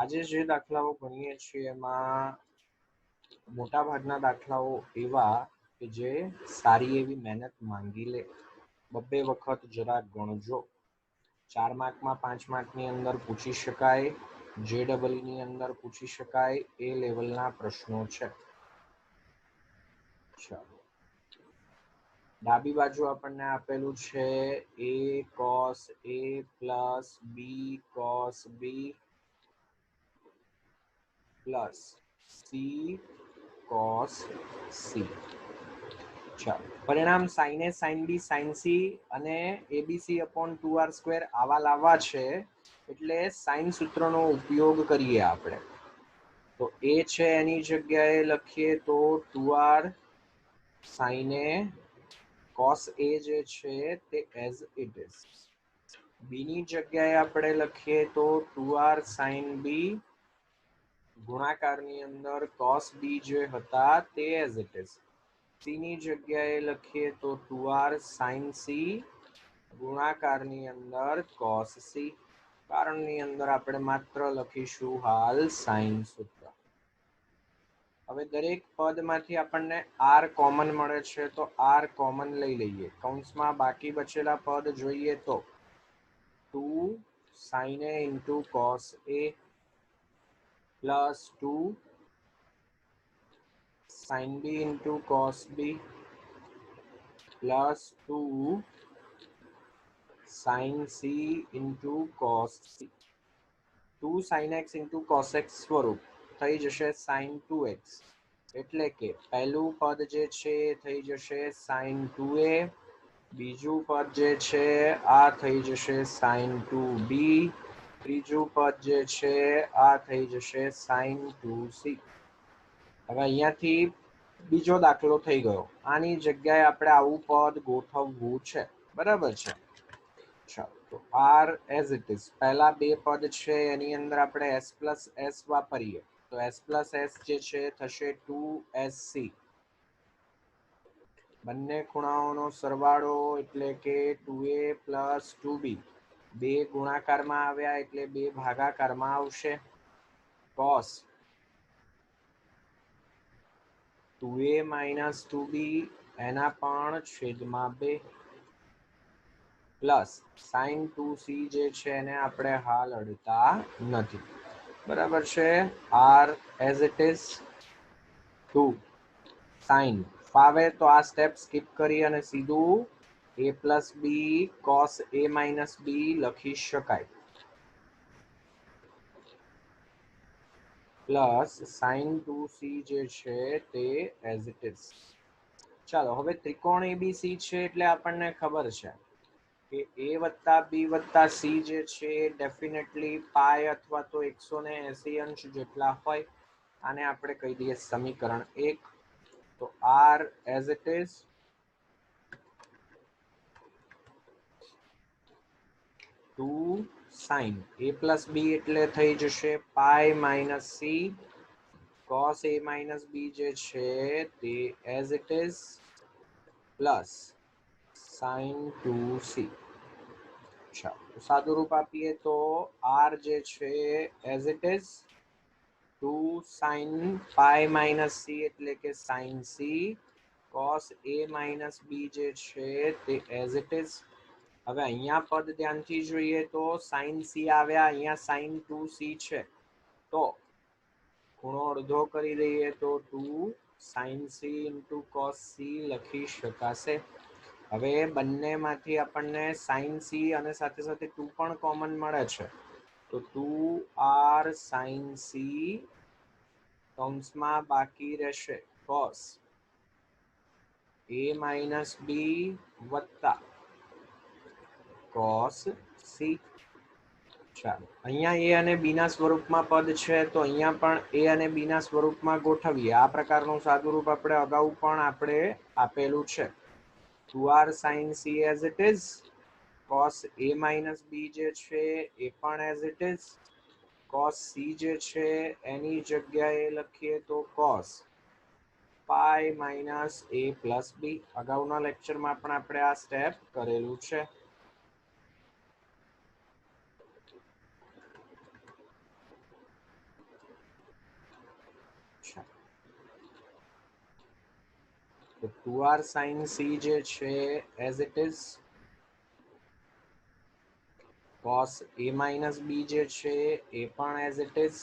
આજે જે દાખલાઓ ભણીએ છીએ એમાં મોટા ભાગના દાખલાઓ એવા કે જે સારી એવી મહેનત માંગી લે, બબ્બે વખત જરા ગણજો, 4 માર્કમાં 5 માર્કની અંદર પૂછી શકાય, JEE ની અંદર પૂછી શકાય એ લેવલના પ્રશ્નો છે. ચાલો, ડાબી બાજુ આપણને આપેલું છે a cos a plus b cos b plus c cos c. ચાલો, પરિણામ sin a sin b sin c અને abc upon 2r² આવા લાવવા છે એટલે સાઇન સૂત્રનો ઉપયોગ કરીએ આપણે. તો a છે એની જગ્યાએ લખીએ તો 2r sin a cos a જે છે તે એઝ ઇટ ઇઝ. b ની જગ્યાએ આપણે લખીએ તો 2r sin b ગુણાકારની અંદર cos b જે હતા તે એઝ ઇટ ઇઝ. c ની જગ્યાએ લખીએ તો 2r sin c ગુણાકારની અંદર cos c. કારણની અંદર આપણે માત્ર લખીશું હાલ સાઇન સૂત્ર. હવે દરેક પદમાંથી આપણને r કોમન મળે છે તો r કોમન લઈ લઈએ. કૌંસમાં બાકી બચેલા પદ જોઈએ તો 2 sin a into cos a plus 2 sin b into cos b plus 2 sin c into cos c. 2 sin x into cos x સ્વરૂપ થઈ જશે sin 2x, એટલે કે પહેલું પદ જે છે એ થઈ જશે sin 2a, બીજું પદ જે છે આ થઈ જશે sin 2b, ત્રીજું પદ જે છે આ થઈ જશે sin 2c. હવે અહીંયાથી બીજો દાખલો થઈ ગયો. આની જગ્યાએ આપણે આવું પદ ગોઠવવું છે, બરાબર છે. ચાલો, તો r એઝ ઇટ ઇઝ પહેલા બે પદ છે એની અંદર આપણે s પ્લસ s વાપરીએ તો s પ્લસ s જે છે થશે 2sc. બંને ખૂણાઓનો સરવાળો એટલે કે 2a પ્લસ 2b. બે ગુણાકારમાં આવ્યા એટલે બે ભાગાકારમાં આવશે. cos 2a માઇનસ 2b એના પણ છેદમાં 2 પ્લસ sin 2c જે છે એને આપણે હાલ અડતા નથી, બરાબર છે. r as it is 2 sin ફાવે તો આ સ્ટેપ સ્કીપ કરી અને સીધું a plus B cos a minus B લખી શકાય, પ્લસ sin 2c જે છે તે એઝ ઇટ ઇઝ. ચાલો, હવે ત્રિકોણ એબીસી છે એટલે આપણને ખબર છે કે a વત્તા b વત્તા c જે છે ડેફિનેટલી પાઈ અથવા તો 180 અંશ જેટલા હોય. આને આપણે કહી દઈએ સમીકરણ 1. તો r as it is 2 sin a plus B એટલે થઈ જશે pi minus C cos a minus B જે છે તે as it is plus sin 2c. સાદું રૂપ આપીએ તો r જે છે as it is 2 sin pi minus C એટલે કે sin c cos a minus B જે છે તે એઝ ઇટ ઇઝ. હવે અહીંયા પદ ધ્યાનથી જોઈએ તો sin c આવ્યા, અહીંયા sin 2c છે તો ખૂણો અડધો કરી દઈએ તો 2 sin c into cos c લખી શકાશે. હવે બંનેમાંથી આપણને sin c અને સાથે સાથે 2 પણ કોમન મળે છે તો 2r sin c કૌંસમાં બાકી રહેશે cos a માઇનસ બી વત્તા cos c. ચાલો, અહીંયા a અને b ના સ્વરૂપમાં પદ છે તો અહીંયા પણ a અને b ના સ્વરૂપમાં ગોઠવીએ. આ પ્રકારનું સાદુરૂપ આપણે અગાઉ પણ આપણે આપેલું છે. 2r sin c as it is, cos a minus b જે છે એ પણ as it is, cos c જે છે એની જગ્યાએ લખીએ તો cos pi minus a plus b. અગાઉના લેક્ચરમાં પણ આપણે આ સ્ટેપ કરેલું છે. तो 2r sin c જે છે as it is, cos a minus b જે છે એ પણ as it is,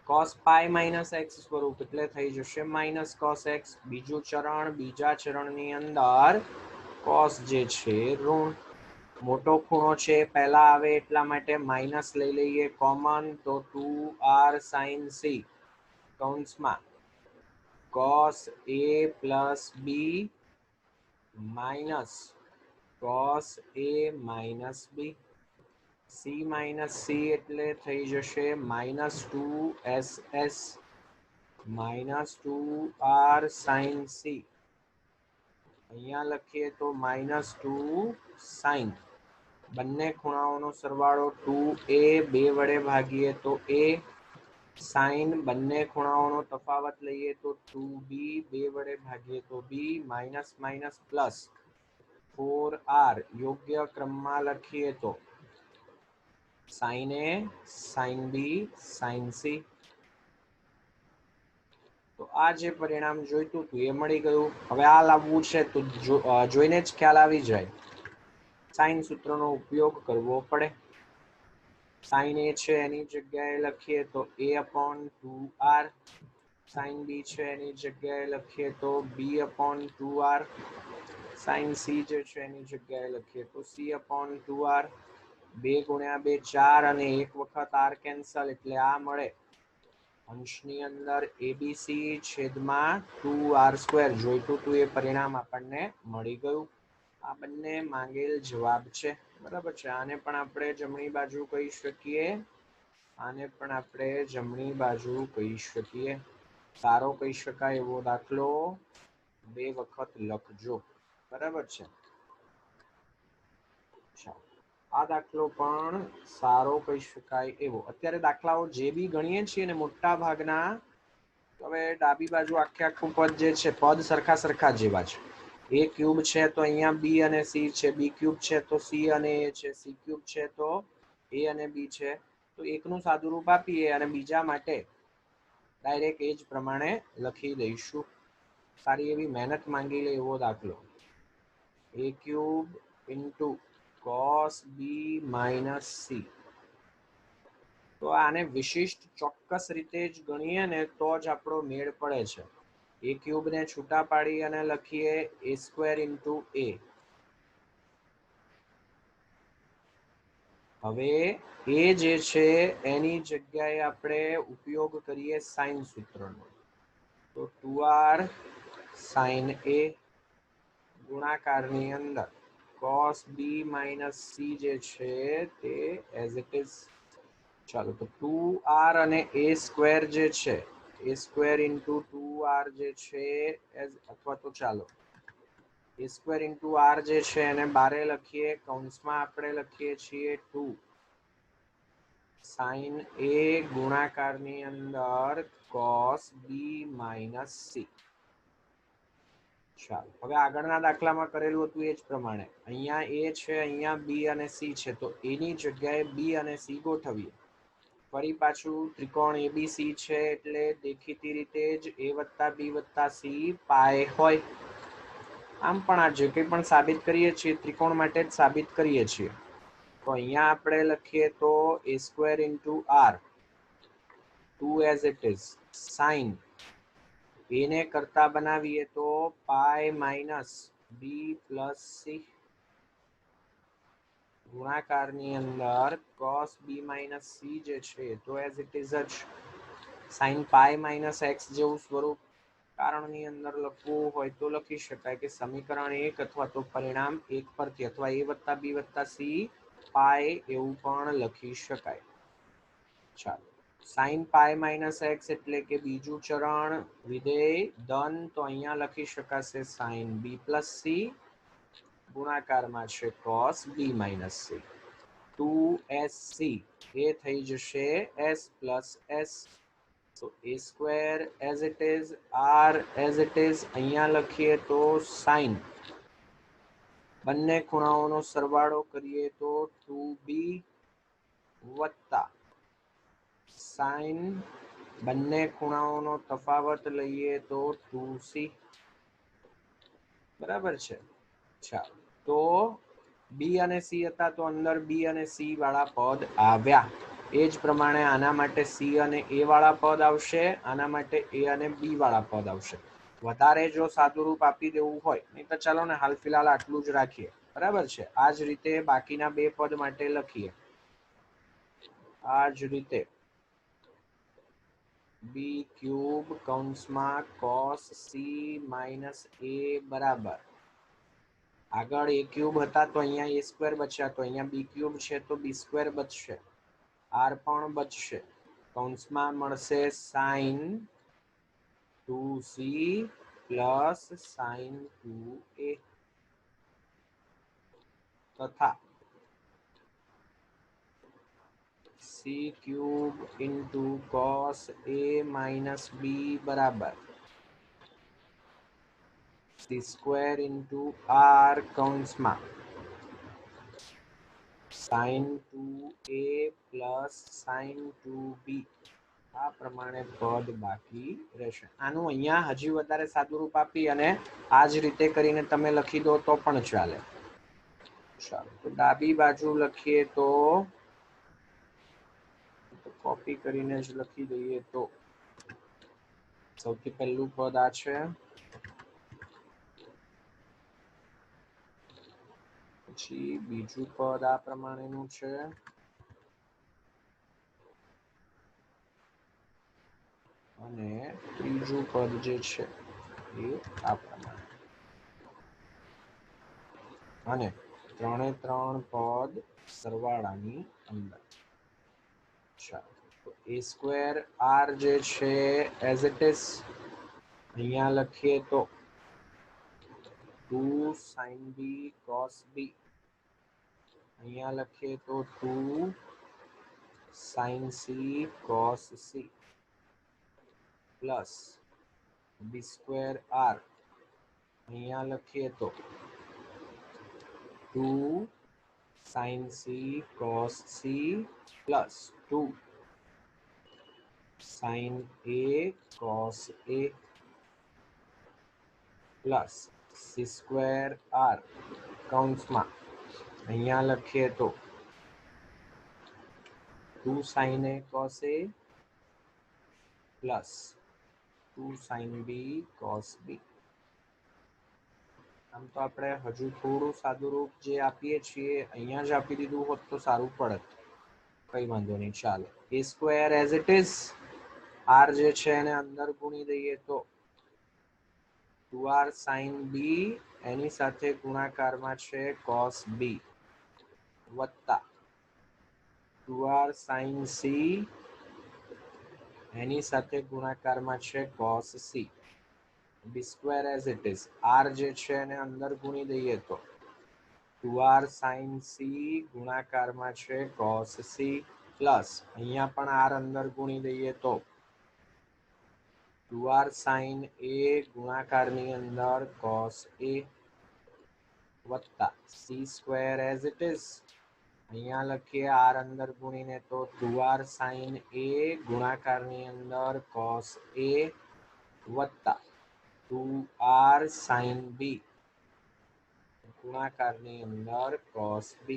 cos pi minus x સ્વરૂપ એટલે થઈ જશે minus cos x. બીજું ચરણ, બીજા ચરણની અંદર cos જે છે ઋણ, મોટો ખૂણો છે પહેલા આવે એટલા માટે માઇનસ લઈ લઈએ કોમન, તો 2r sin c કૌંસમાં cos a plus b minus cos a minus b, c minus c એટલે થઈ જશે minus 2ss minus 2r sin c. અહીંયા લખીએ તો minus 2 sin, બંને ખૂણાઓનો સરવાળો 2a, 2 વડે ભાગીએ તો a, sin બંને ખૂણાઓનો તફાવત લઈએ તો 2b, 2 વડે ભાગીએ તો b, minus minus plus 4r, યોગ્ય ક્રમમાં લખીએ તો sin a, sin b, sin c. તો આ જે પરિણામ જોઈતું હતું એ મળી ગયું. હવે આ લાવવું છે તો જોઈને જ ખ્યાલ આવી જાય, સાઇન સૂત્રનો ઉપયોગ કરવો પડે. સાઇન એ છે એની જગ્યાએ લખીએ તો a upon 2r, સાઇન બી છે એની જગ્યાએ લખીએ તો b upon 2r, sign C જે છે એની જગ્યાએ લખીએ તો c upon 2r. 2 ગુણ્યા 2 4 અને એક વખત r કેન્સલ એટલે આ મળે. અંશની અંદર એબીસી છેદમાં 2r², જોઈતું હતું એ પરિણામ આપણને મળી ગયું. આ બંને માંગેલ જવાબ છે, બરાબર છે. આને પણ આપણે જમણી બાજુ કહી શકીએ, આને પણ આપણે જમણી બાજુ કહી શકીએ. સારો કહી શકાય એવો દાખલો 2 વખત લખજો, બરાબર છે. આ દાખલો પણ સારો કહી શકાય એવો. અત્યારે દાખલાઓ જે બી ગણીએ છીએ ને મોટા ભાગના, હવે ડાબી બાજુ આખે આખું પદ જે છે પદ સરખા સરખા જેવા છે. a ક્યુબ છે તો અહીંયા b અને c છે, b ક્યુબ છે તો c અને a છે, c ક્યુબ છે તો a અને b છે. તો એકનું સાદુરૂપ આપીએ અને બીજા માટે ડાયરેક્ટ એ જ પ્રમાણે લખી દઈશું. સારી એવી મહેનત માંગી લે એવો દાખલો. a cube into cos b minus c. તો આને વિશિષ્ટ ચોક્કસ રીતે જ ગણીએ ને તો જ આપણો મેળ પડે છે. a ક્યુબ ને છૂટા પાડી અને લખીએ a² ઇન્ટુ a. હવે એ જે છે એની જગ્યાએ આપણે ઉપયોગ કરીએ સાઇન સૂત્રનો, તો 2r sin a ગુણાકારની અંદર cos b minus c જે છે તે એઝ ઇટ ઇઝ. ચાલો તો 2r અને a² જે છે a² ઇન્ટુ 2r જે છે અથવા તો ચાલો a² ઇન્ટુ r જે છે એને બારે લખીએ, કૌંસમાં આપણે લખીએ છીએ 2 sin a ગુણાકારની અંદર cos b minus c. ચાલો હવે આગળના દાખલામાં કરેલું હતું એ જ પ્રમાણે અહીંયા a છે, અહીંયા b અને c છે, તો એની જગ્યાએ b અને c ગોઠવીએ. ફરી પાછું ત્રિકોણ એબીસી છે એટલે દેખીતી રીતે જ a વત્તા b વત્તા c પાય હોય. આમ પણ આ જે કંઈ પણ સાબિત કરીએ છીએ ત્રિકોણ માટે જ સાબિત કરીએ છીએ. તો અહીંયા આપણે લખીએ તો a² into r, 2 as it is, sine a ને કરતા બનાવીએ તો pi minus b plus c ગુણાકારની અંદર cos b minus c જે છે તો એઝ ઇટ ઇઝ જ sin પાય માઇનસ x જેવું સ્વરૂપ. કારણની અંદર લખવું હોય તો લખી શકાય કે સમીકરણ 1 અથવા તો પરિણામ 1 પરથી, અથવા a વત્તા b વત્તા c પાય એવું પણ લખી શકાય. ચાલો sin પાય માઇનસ x એટલે કે બીજું ચરણ, વિધેય ધન, તો અહીંયા લખી શકાશે sin b પ્લસ c ગુણાકારમાં છે cos b minus c. 2sc એ થઈ જશે s plus s. તો a² as it is, r as it is, અહીંયા લખીએ તો sin બંને ખૂણાઓનો સરવાળો કરીએ તો 2b વત્તા sin બંને ખૂણાઓનો તફાવત લઈએ તો 2c. बराबर है। ચાલો તો બી અને સી હતા તો અંદર બી અને સી વાળા પદ આવ્યા એ જ પ્રમાણે આના માટે સી અને એ વાળા પદ આવશે, આના માટે એ અને બી વાળા પદ આવશે. વધારે જો સાદુરૂપ આપી દેવું હોય નહીં તો ચાલો ને હાલ ફિલહાલ આટલું જ રાખીએ. બરાબર છે. આ જ રીતે બાકીના બે પદ માટે લખીએ. આ જ રીતે બી ક્યુબ કૌંસમાં કોસ સી માઇનસ એ બરાબર, આગળ એ ક્યુબ હતા તો અહીંયા એ સ્ક્વેર બચ્યા તો અહીંયા બી ક્યુબ છે તો બી સ્ક્વેર બચશે, આર પણ બચશે. કૌંસમાં મળશે sign 2c plus sign 2a તથા c cube into cos a minus B બરાબર c સ્ક્વેર ઇન્ટુ આર કૌંસમાં sine 2a plus sine 2b આ પ્રમાણે પદ બાકી રહેશે. આનું અહીંયા હજી વધારે સાદુરૂપ આપી અને આ જ રીતે કરીને તમે લખી દો તો પણ ચાલે. ચાલો તો ડાબી બાજુ લખીએ તો કોપી કરીને જ લખી દઈએ તો સૌથી પહેલું પદ આ છે, પછી બીજું પદ આ પ્રમાણેનું છે, અને ત્રીજું પદ જે છે એ આ પ્રમાણે, અને ત્રણે ત્રણ પદ સરવાળાની અંદર. ચાલો તો એ સ્ક્વેર આર જે છે એઝ ઇટ ઇઝ અહીંયા લખીએ તો 2 sin b cos b, અહીંયા લખીએ તો 2 sin c cos c plus b square r, અહીંયા લખીએ તો 2 sin c cos c plus 2 sin a cos a plus c square r કૌંસમાં અહીંયા લખીએ તો 2 sin a cos a plus 2 sin b cos b. આમ તો આપણે હજુ થોડું સાદુરૂપ જે આપીએ છીએ અહીંયા જ આપી દીધું હોત તો સારું પડત. કઈ વાંધો નહીં, ચાલો. A square as it is R જે છે એને અંદર ગુણી દઈએ તો 2r sin b એની સાથે ગુણાકારમાં છે cos b વત્તા 2r sin c એની સાથે ગુણાકારમાં છે cos c. b square as it is r જે છે એને અંદર ગુણી દઈએ તો 2r sin c ગુણાકારમાં છે cos c પ્લસ અહીંયા પણ r અંદર ગુણી દઈએ તો 2r sin a ગુણાકારની અંદર cos a વત્તા c square as it is અહીંયા લખીએ r અંદર ગુણીને તો 2r sin a ગુણાકારની અંદર cos a વત્તા 2r sin b ગુણાકારની અંદર cos b.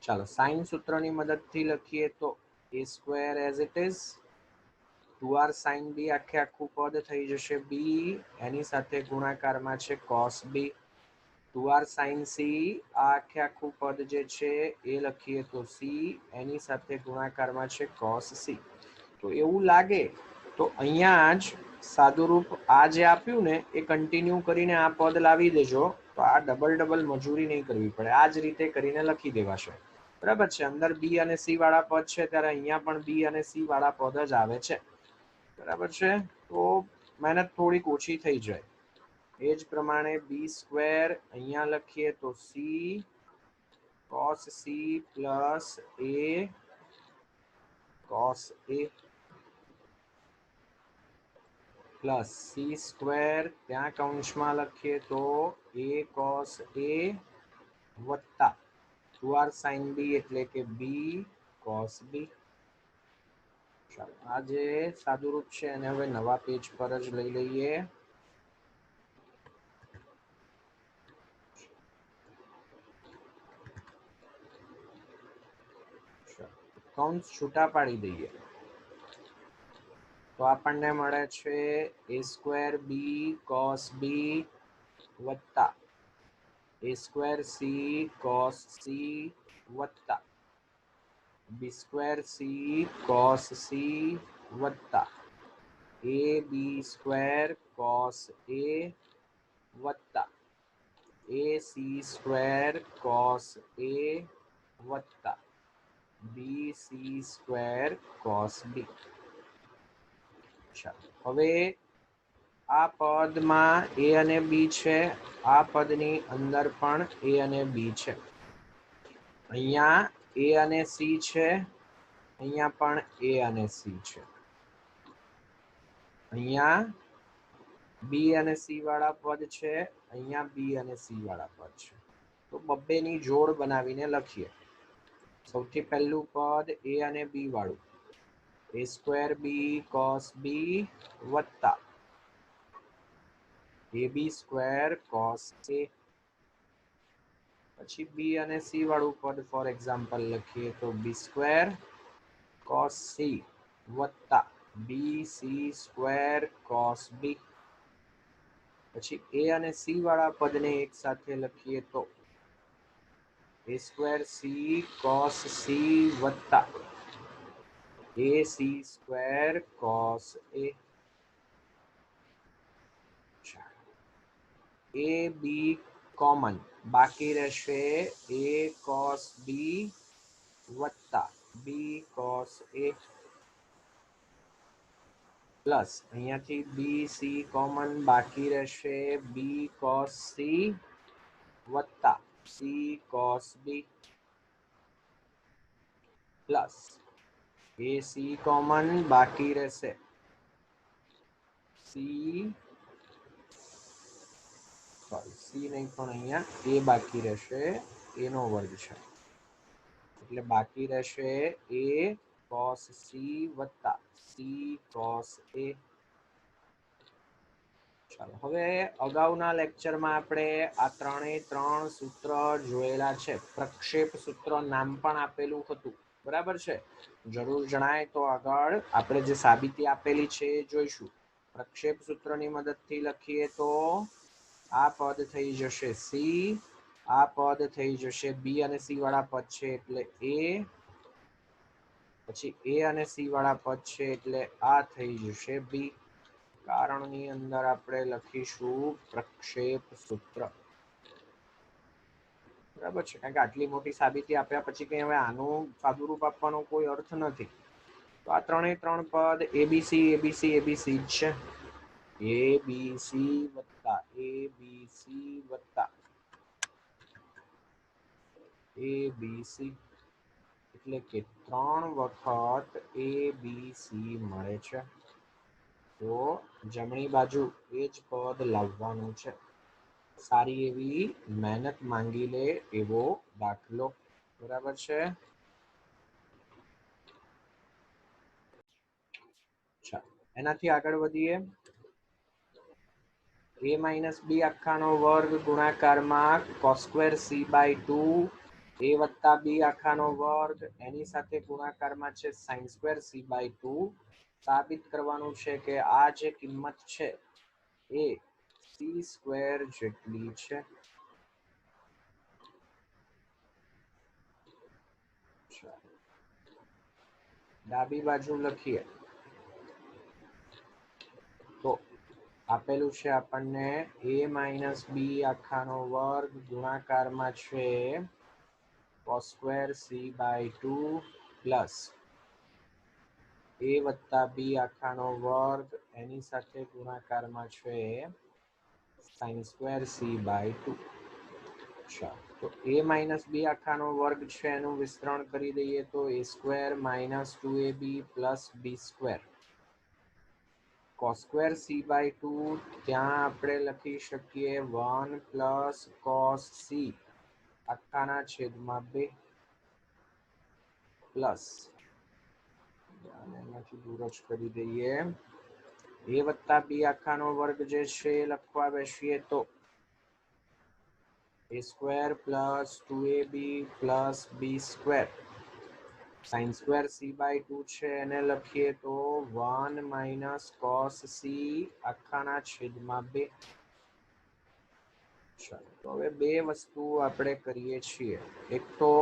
ચાલો સાઇન સૂત્રની મદદથી લખીએ તો a square as it is 2r sin b આખે આખું પદ થઈ જશે b એની સાથે ગુણાકારમાં છે cos b, 2r sin c આ આખે આખું પદ જે છે એ લખીએ તો c એની સાથે ગુણાકારમાં છે cos c. તો એવું લાગે તો અહીંયા જ સાદુરૂપ આ જે આપ્યું ને એ કન્ટિન્યુ કરીને આ પદ લાવી દેજો તો આ ડબલ મજૂરી નહીં કરવી પડે. આ જ રીતે કરીને લખી દેવાશે. બરાબર છે. અંદર બી અને સી વાળા પદ છે ત્યારે અહીંયા પણ બી અને સી વાળા પદ જ આવે છે. બરાબર છે. તો મહેનત થોડીક ઓછી થઈ જાય. એ જ પ્રમાણે બી સ્ક્વેર અહીંયા લખીએ તો C cos c plus a cos a plus C square ત્યાં કૌંસમાં લખીએ તો a cos a વત્તા 2r sin b એટલે કે b cos b. ચાલો આ જે સાદુરૂપ છે એને હવે નવા પેજ પર જ લઈ લઈએ. કૌંસ છૂટા પાડી દઈએ તો આપણને મળે છે a square b cos b વત્તા a square c cos c વત્તા b square c cos c વત્તા a b square cos a વત્તા a c square cos a વત્તા b c square cos b. હવે આ પદમાં a અને b છે, આ પદની અંદર પણ a અને b છે. અહીંયા a અને c છે, અહીંયા પણ a અને c છે. અહીંયા b અને c વાળા પદ છે, અહીંયા b અને c વાળા પદ છે. તો બબ્બેની જોડ બનાવીને લખીએ. સૌથી પહેલું પદ a અને b વાળું a square b cos b વત્તા ab સ્ક્વેર cos a. પછી b અને c વાળું પદ ફોર એક્ઝામ્પલ લખીએ તો b સ્ક્વેર cos c વત્તા b c square cos b. પછી a અને c વાળા પદને એક સાથે લખીએ તો a square c cos c વત્તા a c square cos a. a b common બાકી રહેશે a cos b વત્તા b cos a પ્લસ અહીંયાથી b c કોમન બાકી રહેશે b cos c વત્તા c cos b plus a c common બાકી રહેશે c નહીં પણ અહીંયા a બાકી રહેશે, a નો વર્ગ છે એટલે બાકી રહેશે a cos c વત્તા c cos a. ચાલો હવે અગાઉના લેક્ચરમાં આપણે આ ત્રણ સૂત્ર જોયેલા છે. પ્રક્ષેપ સૂત્ર નામ પણ આપેલું હતું, બરાબર છે. જરૂર જણાય તો આગળ આપણે જે સાબિતી આપેલી છે એ જોઈશું. પ્રક્ષેપ સૂત્રની મદદથી લખીએ તો આ પદ થઈ જશે c, આ પદ થઈ જશે b અને c વાળા પદ છે એટલે a, પછી a અને c વાળા પદ છે એટલે આ થઈ જશે b. કારણની અંદર આપણે લખીશું પ્રક્ષેપ સૂત્ર, બરાબર છે. કારણ કે આટલી મોટી સાબિતી આપ્યા પછી કઈ હવે આનું સાદુરૂપ આપવાનો કોઈ અર્થ નથી. તો આ ત્રણ પદ abc abc abc જ છે. abc વત્તા abc વત્તા abc એટલે કે 3 વખત abc મળે છે. તો જમણી બાજુ એ જ પદ લાવવાનું છે. સારી એવી મહેનત માંગી લે એવો દાખલો, બરાબર છે. એનાથી આગળ વધીએ. a માઇનસ બી આખાનો વર્ગ ગુણાકારમાં cos square c by 2 a વત્તા બી આખાનો વર્ગ એની સાથે ગુણાકારમાં છે sin સ્ક્વેર c બાય 2. સાબિત કરવાનું છે કે આ જે કિંમત છે એ c સ્ક્વેર જેટલી છે. ડાબી બાજુ લખીએ તો આપેલું છે આપણને a માઇનસ બી આખાનો વર્ગ ગુણાકારમાં છે cos square c by 2 plus a વત્તા બી આખાનો વર્ગ એની સાથે ગુણાકારમાં છે sin સ્ક્વેર c બાય 2. તો a માઇનસ બી આખાનો વર્ગ છે એનું વિસ્તરણ કરી દઈએ તો a square minus 2ab plus b square cos square c by 2 ત્યાં આપણે લખી શકીએ 1 પ્લસ cos c આખાના છેદમાં 2 પ્લસ એનાથી દૂર જ કરી દઈએ a વત્તા બી આખાનો વર્ગ જે છે લખવા બેસીએ તો a square plus 2ab plus b square sin square c/2 છે એને લખીએ તો 1 માઇનસ cos c આખાના છેદમાં 2. ચાલો તો હવે બે વસ્તુ આપણે કરીએ છીએ. એક તો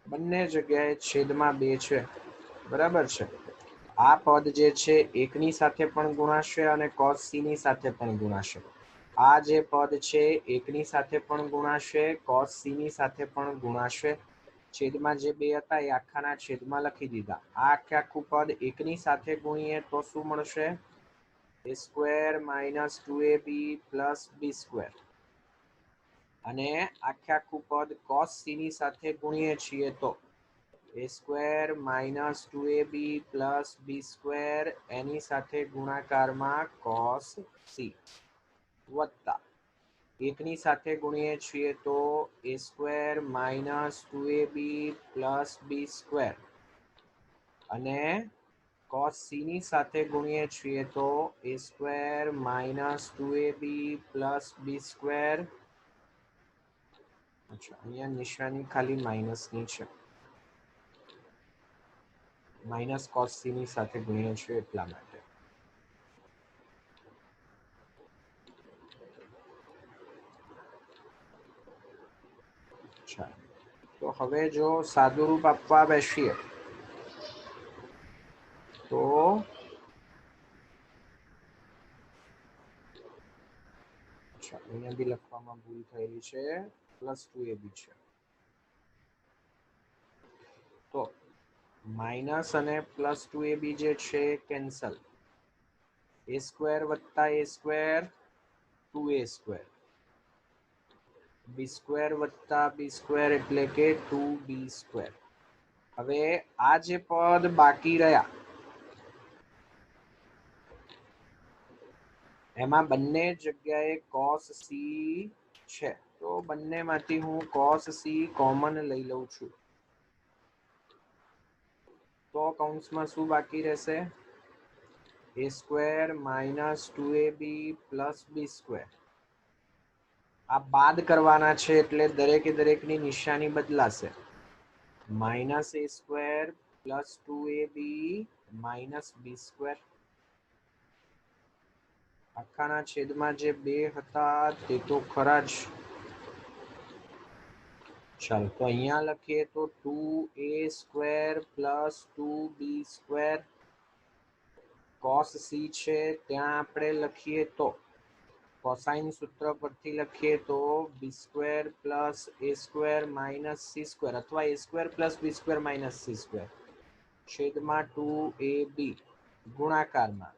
બંને જગ્યાએ છેદમાં 2 છે, બરાબર છે. આ પદ જે છે એકની સાથે પણ ગુણાશે અને cos c ની સાથે પણ ગુણાશે. આ જે પદ છે એકની સાથે પણ ગુણાશે, cos c ની સાથે પણ ગુણાશે. છેદમાં જે 2 હતા એ આખાના છેદમાં લખી દીધા. આ આખે આખું પદ એકની સાથે ગુણીએ તો શું મળશે? a square minus 2ab plus b square. અને આખે આખું પદ cos c ની સાથે ગુણીએ છીએ તો a square minus 2ab plus b square એની સાથે ગુણાકારમાં cos c વત્તા એકની સાથે ગુણીએ છીએ તો a square minus 2ab plus b square અને cos c ની સાથે ગુણીએ છીએ તો a square minus 2ab plus b square. અચ્છા, અહીંયા નિશાની ખાલી માઇનસની છે, માઇનસ cos c ની સાથે ગુણીએ છીએ એટલા માટે. અચ્છા, તો હવે જો સાદુરૂપ આપવા બેસીએ તો અચ્છા, અહીંયા બી લખવામાં ભૂલ થયેલી છે, પ્લસ 2ab છે. તો માઇનસ અને પ્લસ 2ab જે છે કેન્સલ. a સ્ક્વેર વત્તા a square 2a square, b square વત્તા b સ્ક્વેર એટલે કે 2b સ્ક્વેર. હવે આ જે પદ બાકી રહ્યા એમાં બંને જગ્યાએ cos c છે, તો બંનેમાંથી હું cos c કોમન લઈ લઉં છું. તો કૌંસમાં શું બાકી રહેશે? a square minus 2ab plus b square. આ બાદ કરવાના છે એટલે દરેકે દરેકની નિશાની બદલાશે. Minus a square plus 2ab minus b square. આખાના છેદમાં જે 2 હતા તે તો ખરા જ. ચાલો તો અહીંયા લખીએ તો 2a square plus 2b square. cos c છે ત્યાં આપણે લખીએ તો કોસાઇન સૂત્ર પરથી લખીએ તો b square plus a square minus c square અથવા a square plus b square minus c square છેદમાં 2ab ગુણાકારમાં.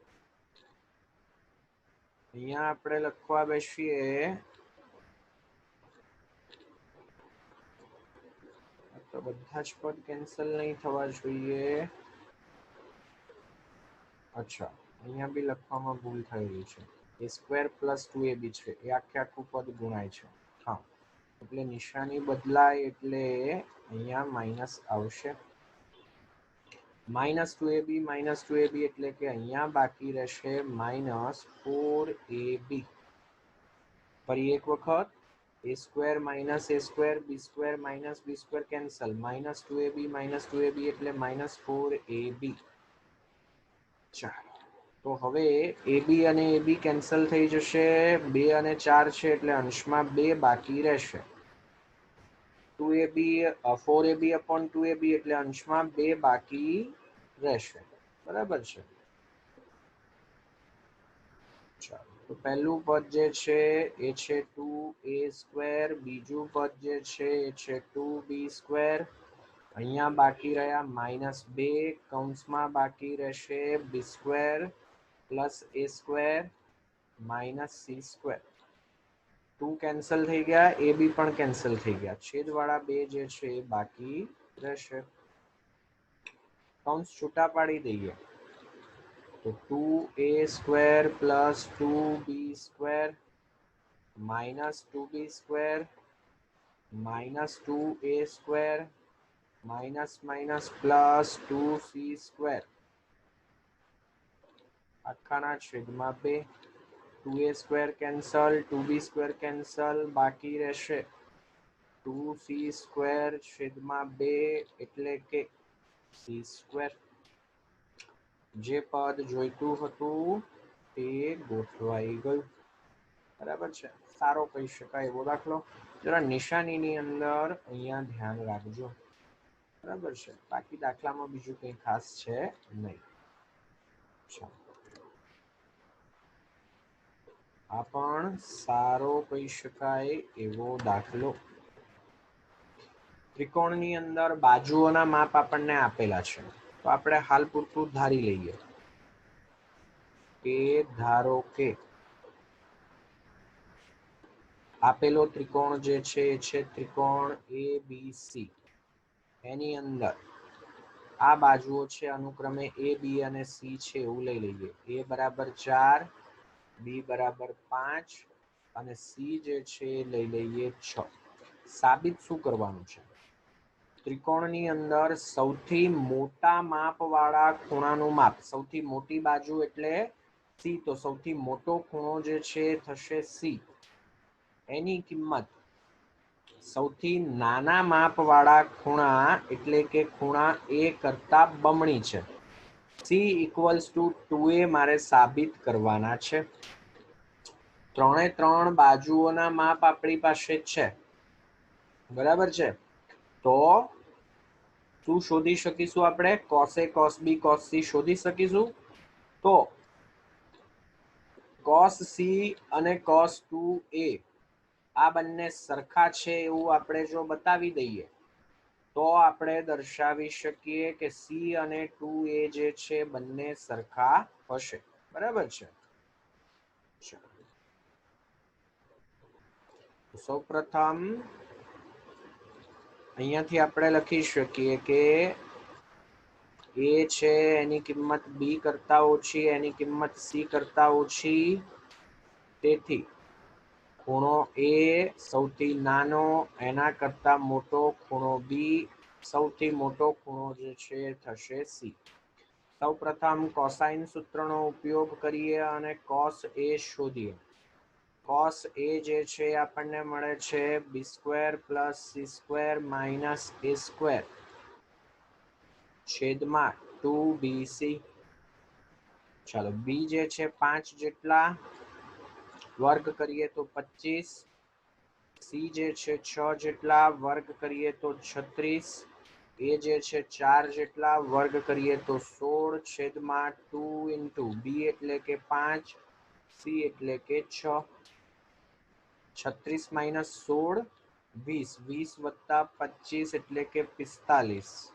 અહીંયા આપણે લખવા બેસીએ તો બધા જ પદ કેન્સલ નહીં થવા જોઈએ. અચ્છા, અહીંયા બી લખવામાં ભૂલ થયેલી છે. a સ્ક્વેર પ્લસ 2ab છે એ આખે આખું પદ ગુણાય છે. હા, એટલે નિશાની બદલાય એટલે અહીંયા માઇનસ આવશે. માઇનસ 2ab એટલે કે અહીંયા બાકી રહેશે માઇનસ 4ab. ફરી એક વખત a square minus a square b square minus b square cancel. Minus 2ab એટલે માઇનસ 4ab. ચાલો તો હવે ab અને ab કેન્સલ થઈ જશે. 2 અને 4 છે એટલે અંશમાં 2 બાકી રહેશે. 4ab upon 2ab એટલે અંશમાં 2 બાકી રહેશે, બરાબર છે. ચાલો તો પહેલું પદ જે છે એ છે 2a સ્ક્વેર, બીજું પદ જે છે એ છે 2b સ્ક્વેર. અહીંયા બાકી રહ્યા માઇનસ 2, કૌંસમાં બાકી રહેશે b square plus a square minus c square. 2 cancel થઈ ગયા, એ બી પણ કેન્સલ થઈ ગયા. છેદવાળા 2 જે છે એ બાકી રહેશે. કૌંસ છૂટા પાડી દઈએ તો 2a square plus 2b square minus 2b square minus 2a square minus minus plus 2c square આખાના છેદમાં 2. 2a square cancel, 2b square cancel, બાકી રહેશે 2c² છેદમાં 2 એટલે કે c². જે પદ જોઈતું હતું તે ગોઠવાઈ ગયું. બરાબર છે, સારો કહી શકાય એવો દાખલો. જરા નિશાનીની અંદર અહીંયા ધ્યાન રાખજો. બરાબર છે, બાકી દાખલામાં બીજું કંઈ ખાસ છે નહીં. આ પણ સારો કહી શકાય એવો દાખલો. ત્રિકોણની અંદર બાજુઓના માપ આપણને આપેલા છે, તો આપણે હાલ પૂરતું ધારી લઈએ કે ધારો કે આપેલો ત્રિકોણ જે છે એ છે ત્રિકોણ ABC. એની અંદર આ બાજુઓ છે અનુક્રમે A, B અને C છે એવું લઈ લઈએ. A બરાબર 4, B બરાબર 5 અને C જે છે લઈ લઈએ 6. સાબિત શું કરવાનું છે? ત્રિકોણની અંદર સૌથી મોટા માપ વાળા ખૂણાનું માપ, સૌથી મોટી બાજુ એટલે C, તો સૌથી મોટો ખૂણો જે છે થશે C. એની કિંમત સૌથી નાના માપ વાળા ખૂણા એટલે કે ખૂણા A કરતા બમણી છે. C = 2A મારે સાબિત કરવાના છે. ત્રણે ત્રણ બાજુઓના માપ આપણી પાસે છે. બરાબર છે, તો શું શોધી શકીશું આપણે? cos A, cos B, cos C શોધી શકીશું. તો cos C અને cos 2A આ બંને સરખા છે એવું આપણે જો બતાવી દઈએ તો આપણે દર્શાવી શકીએ કે C અને 2A જે છે બંને સરખા હશે. બરાબર છે. સૌપ્રથમ અહીંયાથી આપણે લખી શકીએ કે A છે એની કિંમત B કરતા ઓછી, એની કિંમત C કરતા ઓછી. તેથી ખૂણો A સૌથી નાનો, એના કરતા મોટો ખૂણો B, સૌથી મોટો ખૂણો જે છે થશે C. સૌપ્રથમ કોસાઇન સૂત્રનો ઉપયોગ કરીએ અને cos A શોધીએ. cos A જે છે આપણને મળે છે B² + C² - A² છેદમાં 2BC. ચાલો, B જે છે 5 જેટલા, વર્ગ કરીએ તો 25. C જે છે 6 જેટલા, વર્ગ કરીએ તો 36. A જે છે 4 જેટલા, વર્ગ કરીએ તો 16 છેદમાં 2 × B એટલે કે 5, C એટલે કે 6. 36 - 16 20, 20 + 25 એટલે કે 45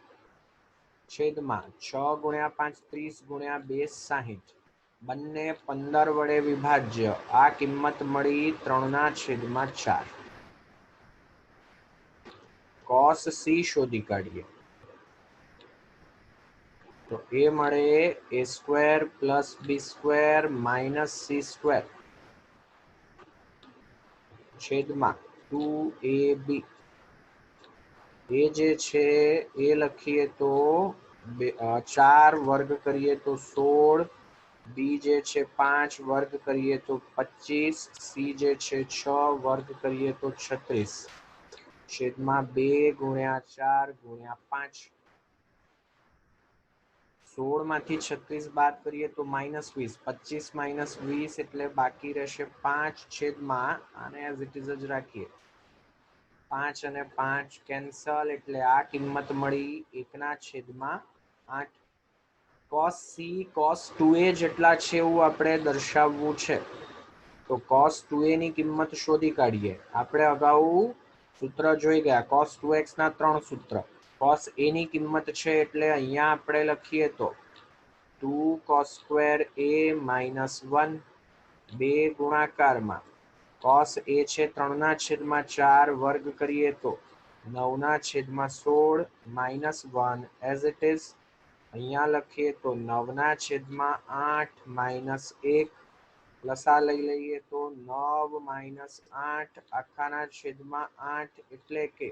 છેદમાં 6 × 5 30 × 2 60. બંને 15 વડે વિભાજ્ય. આ કિંમત મળી 3/4. cos C શોધી કાઢીએ તો એ મળે A² + B² - C² છેદમાં 2AB. એ જે છે એ લખીએ તો 4, વર્ગ કરીએ તો 16. B જે છે 5, વર્ગ કરીએ તો 25. C જે છે 6, વર્ગ કરીએ તો 36 છેદમાં 2 × 4 × 5. 16 માંથી 36 બાદ કરીએ તો -20. 25 - 20 એટલે બાકી રહેશે 5 છેદમાં, આને એઝ ઇટ ઇઝ જ રાખીએ, 5 અને 5 કેન્સલ એટલે આ કિંમત મળી 1/8. cos C cos 2A જેટલા છે એવું આપણે દર્શાવવું છે. તો cos 2A ની કિંમત શોધી કાઢીએ. આપણે અગાઉ સૂત્ર જોઈ ગયા, cos 2x ના 3 સૂત્ર. cos A ની કિંમત છે એટલે અહીંયા આપણે લખીએ તો 2 cos² A - 1, 2 ગુણાકારમાં cos A છે 3/4, વર્ગ કરીએ તો 9/16 -1 એઝ ઇટ ઇઝ. અહીંયા લખીએ તો 9/8 - 1, લસા લઈ લઈએ તો 9 - 8 આખાના છેદમાં 8 એટલે કે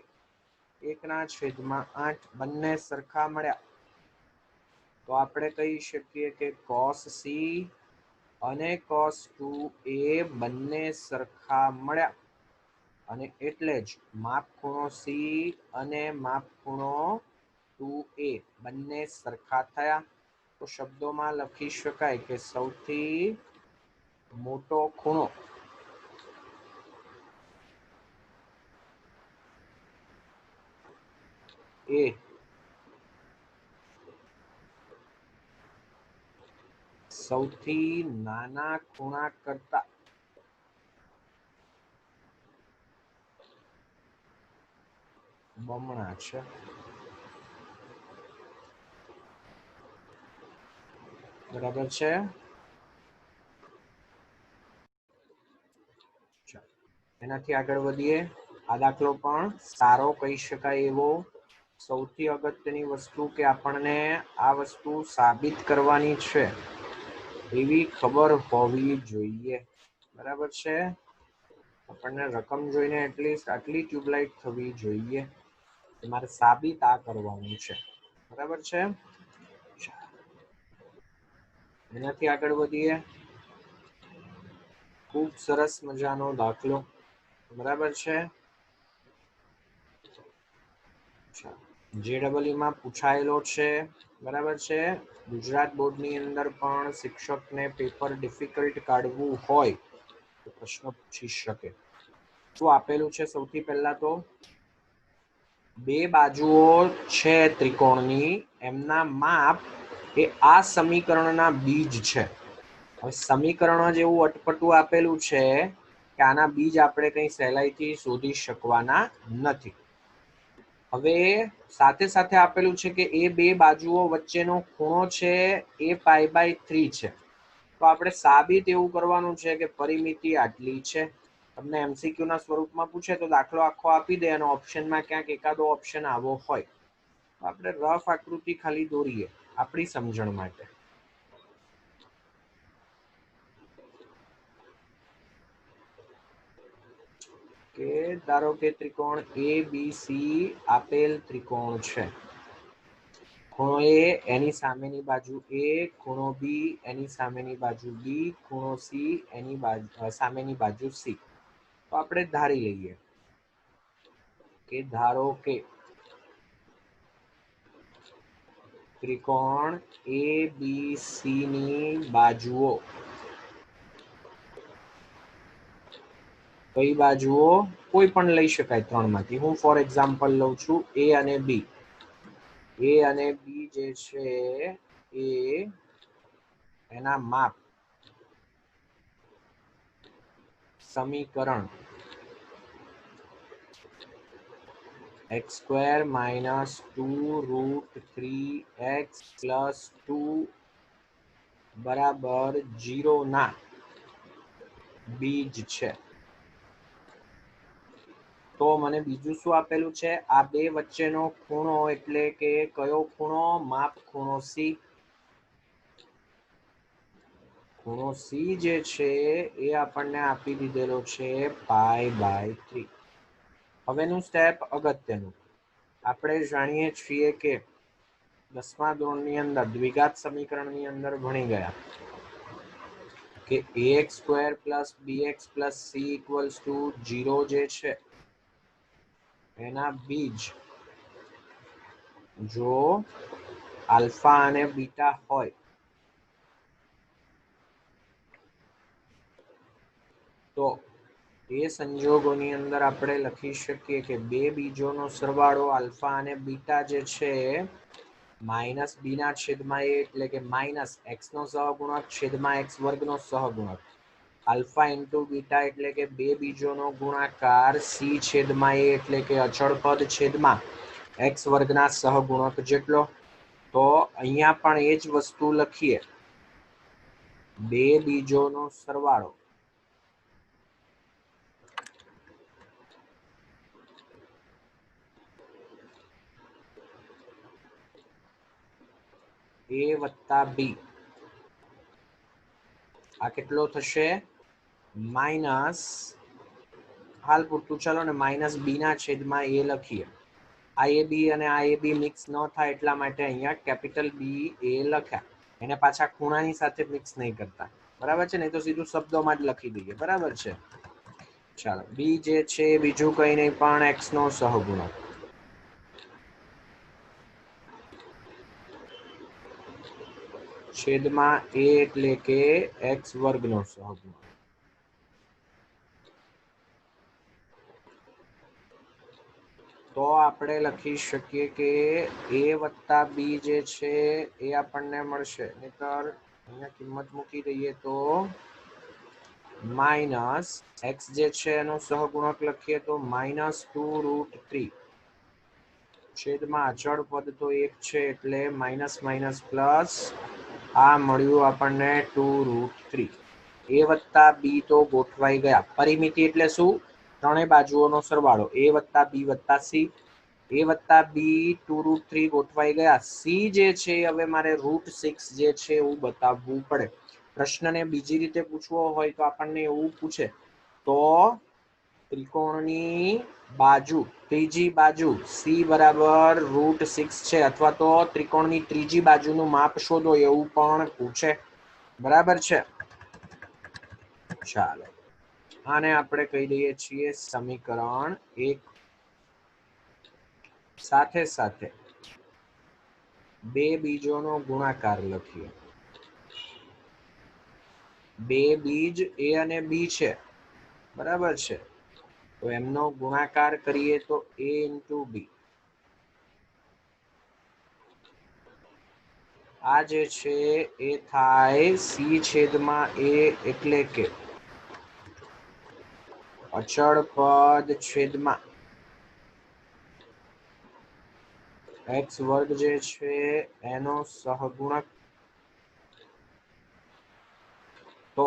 1/8. બંને સરખા મળ્યા તો આપણે કહી શકીએ કે cos C અને cos 2A બંને સરખા મળ્યા. અને એટલે જ માપ ખૂણો સી અને માપ ખૂણો 2a બંને સરખા થયા. તો શબ્દોમાં લખી શકાય કે સૌથી મોટો ખૂણો એ સૌથી નાના ખૂણા કરતા બમણા છે. બરાબર છે. એનાથી આગળ વધીએ. આ દાખલો પણ સારો કહી શકાય એવો. સૌથી અગત્યની વસ્તુ કે આપણને આ વસ્તુ સાબિત કરવાની છે એવી ખબર હોવી જોઈએ. બરાબર છે. આપણને રકમ જોઈને એટલીસ્ટ આટલી ટ્યુબલાઇટ થવી જોઈએ. મારે સાબિત આ કરવાનું છે. બરાબર છે. એનાથી આગળ વધીએ. ખૂબ સરસ મજાનો દાખલો. બરાબર છે. JEE માં પૂછાયેલો છે. બરાબર છે. ગુજરાત બોર્ડની અંદર પણ શિક્ષકને પેપર ડિફિકલ્ટ કાઢવું હોય તો પ્રશ્ન પૂછી શકે. શું આપેલું છે? સૌથી પહેલા તો બે બાજુઓ છે ત્રિકોણની, એમના માપ એ આ સમીકરણના બીજ છે. હવે સમીકરણ જ એવું અટપટું આપેલું છે કે આના બીજ આપણે કંઈ સહેલાઈથી શોધી શકવાના નથી. હવે સાથે સાથે આપેલું છે કે એ બે બાજુઓ વચ્ચેનો ખૂણો છે એ π/3 છે. તો આપણે સાબિત એવું કરવાનું છે કે પરિમિતિ આટલી છે. તમને MCQ ના સ્વરૂપમાં પૂછે તો દાખલો આખો આપી દે અને ઓપ્શનમાં ક્યાંક એકાદો ઓપ્શન આવો હોય. આપણે રફ આકૃતિ ખાલી દોરીએ આપણી સમજણ માટે. કે ધારો કે ત્રિકોણ ABC આપેલ ત્રિકોણ છે. ખૂણો A એની સામેની બાજુ A, ખૂણો B એની સામેની બાજુ B, ખૂણો C એની સામેની બાજુ C. તો આપણે ધારી લઈએ કે ધારો કે ત્રિકોણ ABC ની બાજુઓ કઈ બાજુઓ કોઈ પણ લઈ શકાય ત્રણમાંથી. હું ફોર એક્ઝામ્પલ લઉં છું A અને B. A અને B જે છે એ એના માપ સમીકરણ x² - 2√3x + 2 બરાબર 0 ના બીજ છે. તો મને બીજું શું આપેલું છે? આ બે વચ્ચેનો ખૂણો એટલે કે કયો ખૂણો? માપ ખૂણો C. ખૂણો C જે છે એ આપણને આપી દીધેલો છે π/3. હવેનું સ્ટેપ અગત્યનું. આપણે જાણીએ છીએ કે 10મા ધોરણની અંદર દ્વિઘાત સમીકરણની અંદર ભણી ગયા કે ax² + bx + c = 0 જે છે એના બીજ જો આલ્ફા અને બીટા હોય તો એ સંજોગોની અંદર આપણે લખી શકીએ કે બે બીજોનો સરવાળો આલ્ફા અને બીટા જે છે -b ના છેદમાં a એટલે કે -x નો સહગુણક છેદમાં x² નો સહગુણક. આલ્ફા ઇન્ટુ બીટા એટલે કે બે બીજોનો ગુણાકાર c છેદમાં a એટલે કે અચળ પદ છેદમાં x² ના સહગુણક જેટલો. તો અહીંયા પણ એ જ વસ્તુ લખીએ. બે બીજોનો સરવાળો a + b આ કેટલો થશે? માઇનસ, હાલ પૂરતું ચાલો ને -b ના છેદમાં a લખીએ. IAB અને IAB મિક્સ ન થાય એટલા માટે અહીંયા કેપિટલ BA લખ્યા. એને પાછા ખૂણાની સાથે મિક્સ નહીં કરતા. બરાબર છે ને? તો સીધું શબ્દોમાં જ લખી દઈએ. બરાબર છે. ચાલો બી જે છે બીજું કઈ નહીં પણ x નો સહગુણક, છેદમાં a એટલે કે x વર્ગનો સહગુણક. તો આપણે લખી શકીએ કે a વત્તા બી જે છે એ આપણને મળશે, નહીતર અહીંયા કિંમત મૂકી દઈએ તો માઇનસ એક્સ જે છે એનો સહગુણક લખીએ તો -2√3 છેદમાં અચળ પદ તો એક છે એટલે માઇનસ માઇનસ પ્લસ, આ મળ્યું આપણને 2√3. a વત્તા બી તો ગોઠવાઈ ગયા. પરિમિતિ એટલે શું? ત્રણેય બાજુઓનો સરવાળો a વત્તા બી વત્તા સી. a વત્તા બી 2√3 ગોઠવાઈ ગયા. સી જે છે હવે મારે √6 જે છે એવું બતાવવું પડે. પ્રશ્નને બીજી રીતે પૂછવો હોય તો આપણને એવું પૂછે તો ત્રિકોણની બાજુ, ત્રીજી બાજુ સી બરાબર √6 છે, અથવા તો ત્રિકોણની ત્રીજી બાજુનું માપ શોધો એવું પણ પૂછે. બરાબર છે. ચાલો આને આપણે કહી દઈએ છીએ સમીકરણ 1. સાથે સાથે બે બીજોનો ગુણાકાર લખીએ. બે બીજ a અને b છે, બરાબર છે, તો એમનો ગુણાકાર કરીએ તો a * b. આ જે છે એ થાય સી છેદમાં a એટલે કે અચળ પદ છેદમાં x વર્ગ જે છે એનો સહગુણક. તો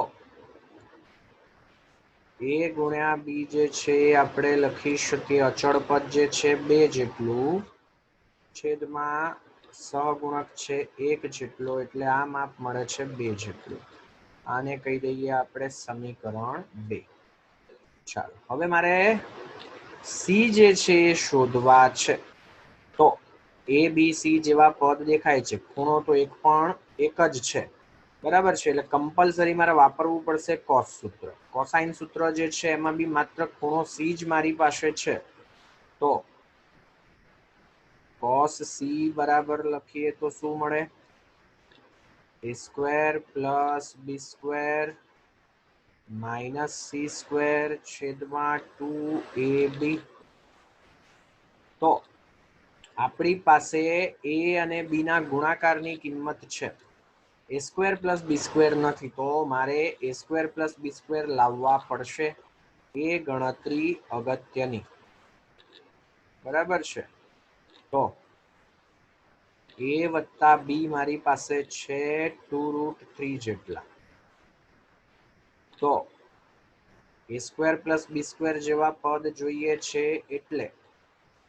a ગુણ્યા b જે છે આપણે લખી શકીએ અચળ પદ જે છે 2 જેટલું, છેદમાં સહગુણક છે 1 જેટલો, એટલે આ માપ મળે છે 2 જેટલું. આને કહી દઈએ આપણે સમીકરણ 2. ચાલો હવે મારે સી જે છે એ શોધવા છે. તો a b c જેવા પદ દેખાય છે, ખૂણો તો એક પણ એક જ છે, બરાબર છે, એટલે કમ્પલસરી મારે વાપરવું પડશે કોસ સૂત્ર. કોસાઇન સૂત્ર જે છે એમાં બી માત્ર ખૂણો સી જ મારી પાસે છે, તો cos c બરાબર લખીએ તો શું મળે? a² + b² -c² છેદમાં 2ab. તો આપણી પાસે a અને b ના ગુણાકારની કિંમત છે, a² + b² નથી, તો મારે a² + b² લાવવા પડશે. એ ગણતરી અગત્યની, બરાબર છે. તો a વત્તા b મારી પાસે છે 2√3 જેટલા. તો a² + b² જેવા પદ જોઈએ છે, એટલે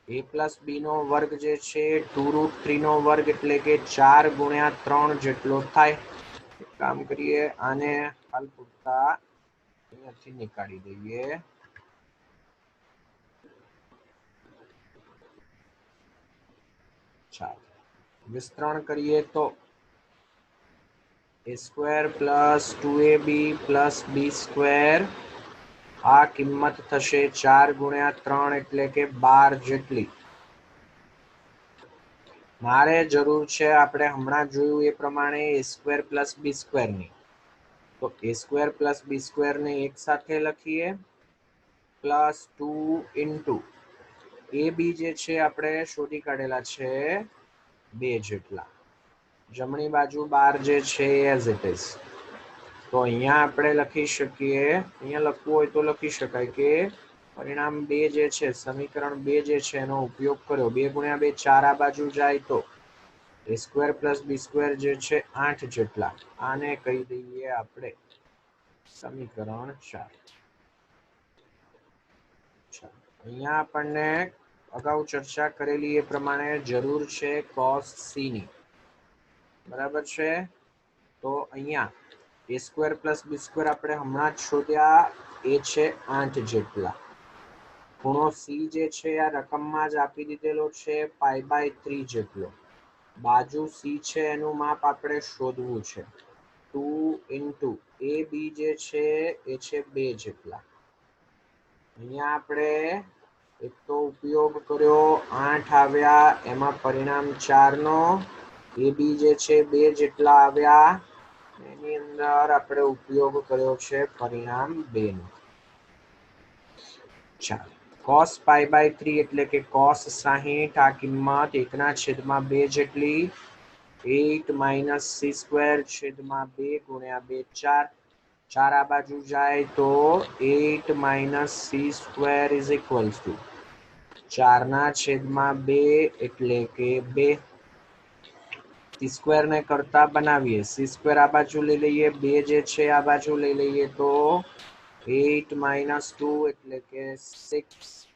a + b નો વર્ગ જે છે 2√3 નો વર્ગ એટલે કે 4 × 3 જેટલો થાય. કામ કરીએ, આને હાલ પૂરતા અહીંયાથી નીકાળી દઈએ. ચાલો વિસ્તરણ કરીએ તો a² + 2ab + b², આ કિંમત થશે 4 × 3 એટલે કે 12 જેટલી. મારે જરૂર છે, આપણે હમણાં જોયું એ પ્રમાણે a² + b² ની. તો a² + b² ને એક સાથે લખીએ, +2 * ab જે છે આપણે શોધી કાઢેલા છે 2 જેટલા. જમણી બાજુ 12 જે છે એઝ ઇટ ઇઝ. તો અહીંયા આપણે લખી શકીએ, અહીંયા લખવું હોય તો લખી શકાય કે પરિણામ 2 જે છે, સમીકરણ 2 જે છે એનો ઉપયોગ કર્યો. 2 × 2 4 આ બાજુ જાય તો a² + b² જે છે 8 જેટલા. આને કહી દઈએ આપણે સમીકરણ 4. અહીંયા આપણને અગાઉ ચર્ચા કરેલી એ પ્રમાણે જરૂર છે cos c ની, બરાબર છે. તો અહીંયા a² + b² આપણે હમણાં જ શોધ્યા, એ છે 8 જેટલા. ખૂણો c જે છે આ રકમમાં જ આપી દીધેલો છે π/3 જેટલો. બાજુ c છે એનું માપ આપણે શોધવું છે. 2 * ab જે છે એ છે 2 જેટલા. અહીંયા આપણે એક તો ઉપયોગ કર્યો 8 આવ્યા, એમાં પરિણામ 4 નો, એ બી જે છે 2 જેટલા આવ્યા, એની અંદર આપણે ઉપયોગ કર્યો છે પરિણામ 2 નો. ચાલો, cos π/3 એટલે કે cos 60, આ કિંમત 1/2 જેટલી, 8 - c² / 2 × 2 4, 4 આ બાજુ જાય તો 8 - c² = 4/2 એટલે કે 2. c² ને કરતા બનાવીએ, c² આ બાજુ લઈ લઈએ, 2 જે છે આ બાજુ લઈ લઈએ તો 8 - 2 એટલે કે 6.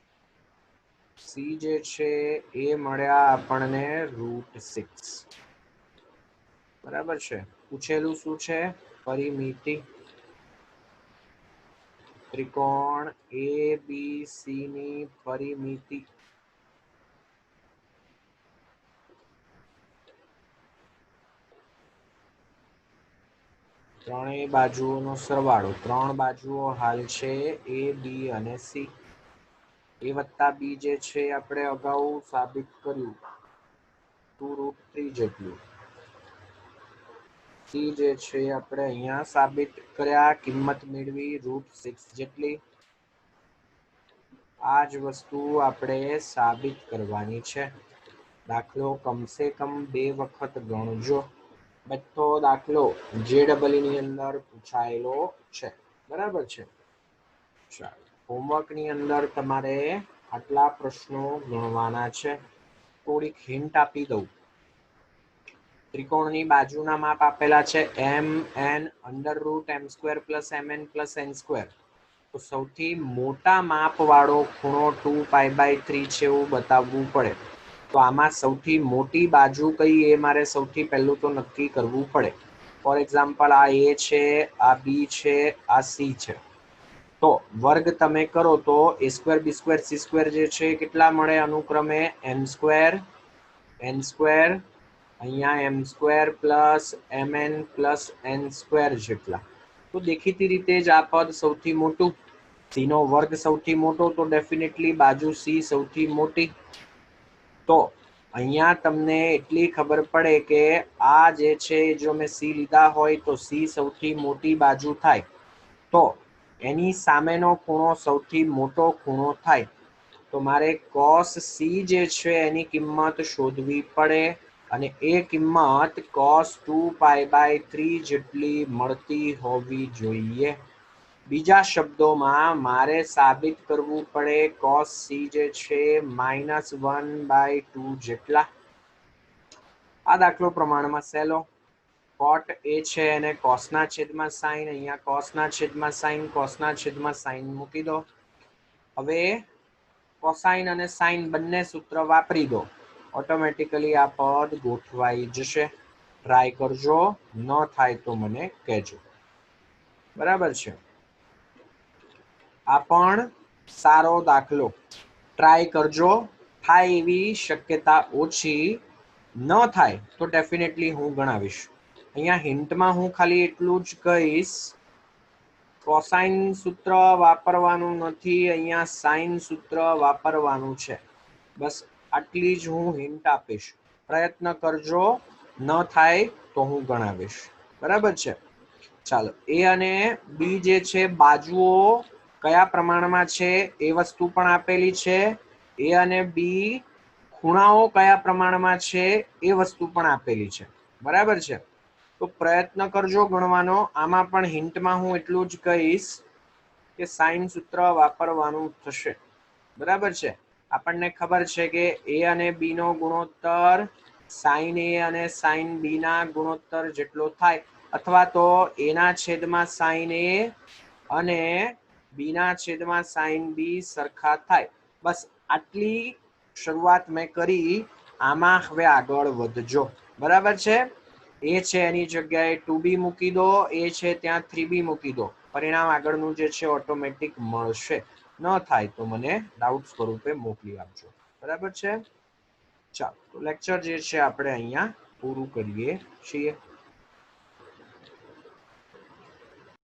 c જે છે એ મળ્યા આપણને √6. બરાબર છે. પૂછેલું શું છે? પરિમિતિ. ત્રિકોણ ABC ની પરિમિતિ. ત્રણેય બાજુઓનો સરવાળો, 3 બાજુઓ હાલ છે A, B અને C. A વત્તા B જે છે આપણે અગાઉ સાબિત કર્યું 2√3 જેટલું. C જે છે આપણે અહીંયા સાબિત કર્યા, કિંમત મેળવી √6 જેટલી. આ જ વસ્તુ આપણે સાબિત કરવાની છે. દાખલો કમસે કમ 2 વખત ગણજો. બધો દાખલો JEE ની અંદર પૂછાયેલો છે. બરાબર છે. ચાલો, હોમવર્કની અંદર તમારે આટલા પ્રશ્નો ગણવાના છે. થોડીક હિન્ટ આપી દઉં. ત્રિકોણની બાજુના માપ આપેલા છે mn √m² + mn + n². તો સૌથી મોટા માપ વાળો ખૂણો 2π/3 છે એવું બતાવવું પડે. તો આમાં સૌથી મોટી બાજુ કઈ એ મારે સૌથી પહેલું તો નક્કી કરવું પડે. ફોર એક્ઝામ્પલ, આ A છે, આ B છે, આ C છે. તો વર્ગ તમે કરો તો a² b² c² જે છે કેટલા મળે? અનુક્રમે m², n², અહીંયા m² + mn + n² જેટલા. તો દેખીતી રીતે જ આ પદ સૌથી મોટું, c નો વર્ગ સૌથી મોટો, તો ડેફિનેટલી બાજુ c સૌથી મોટી. તો અહીંયા તમને એટલી ખબર પડે કે આ જે છે જો મેં c લીધા હોય તો c સૌથી મોટી બાજુ થાય, તો એની સામેનો ખૂણો સૌથી મોટો ખૂણો થાય. તો મારે cos c જે છે એની કિંમત શોધવી પડે, અને એ કિંમત cos 2π/3 જેટલી મળતી હોવી જોઈએ. બીજા શબ્દોમાં મારે સાબિત કરવું પડે cos c જે છે -1/2 જેટલા. આ દાખલો પ્રમાણમાં સહેલો. cot A છે એને cosના છેદમાં sin, અહીંયા cosના છેદમાં sin, cosના છેદમાં sin મૂકી દો. હવે cosine અને sin બંને સૂત્ર વાપરી દો. ઓટોમેટિકલી આ પદ ગોઠવાઈ જશે. ટ્રાય કરજો, ન થાય તો મને કહેજો. બરાબર છે. આ પણ સારો દાખલો. ટ્રાય કરજો. થાય એવી શક્યતા ઓછી, ન થાય તો ડેફિનેટલી હું ગણાવીશ. અહીંયા હિન્ટમાં હું ખાલી એટલું જ કહીશ, કોસાઇન સૂત્ર વાપરવાનું નથી, અહીંયા સાઇન સૂત્ર વાપરવાનું છે. બસ આટલી જ હું હિન્ટ આપીશ. પ્રયત્ન કરજો, ન થાય તો હું ગણાવીશ. બરાબર છે. ચાલો, A અને B જે છે બાજુઓ કયા પ્રમાણમાં છે એ વસ્તુ પણ આપેલી છે. A અને B ખૂણાઓ કયા પ્રમાણમાં છે એ વસ્તુ પણ આપેલી છે. બરાબર છે. તો પ્રયત્ન કરજો ગણવાનો. આમાં પણ હિન્ટમાં હું એટલું જ કહીશ કે સાઇન સૂત્ર વાપરવાનું થશે. બરાબર છે. આપણને ખબર છે કે A અને B નો ગુણોત્તર sin A અને sin B ના ગુણોત્તર જેટલો થાય, અથવા તો A ના છેદમાં sin A અને B ના છેદમાં sin B સરખા થાય. બસ આટલી શરૂઆત મેં કરી. આમાં હવે આગળ વધજો. બરાબર છે. A છે એની જગ્યાએ 2B મૂકી દો, A છે ત્યાં 3B મૂકી દો. પરિણામ આગળનું જે છે ઓટોમેટિક મળશે. ન થાય તો મને ડાઉટ સ્વરૂપે મોકલી આપજો. બરાબર છે. ચાલો, લેક્ચર જે છે આપણે અહીંયા પૂરું કરીએ છીએ.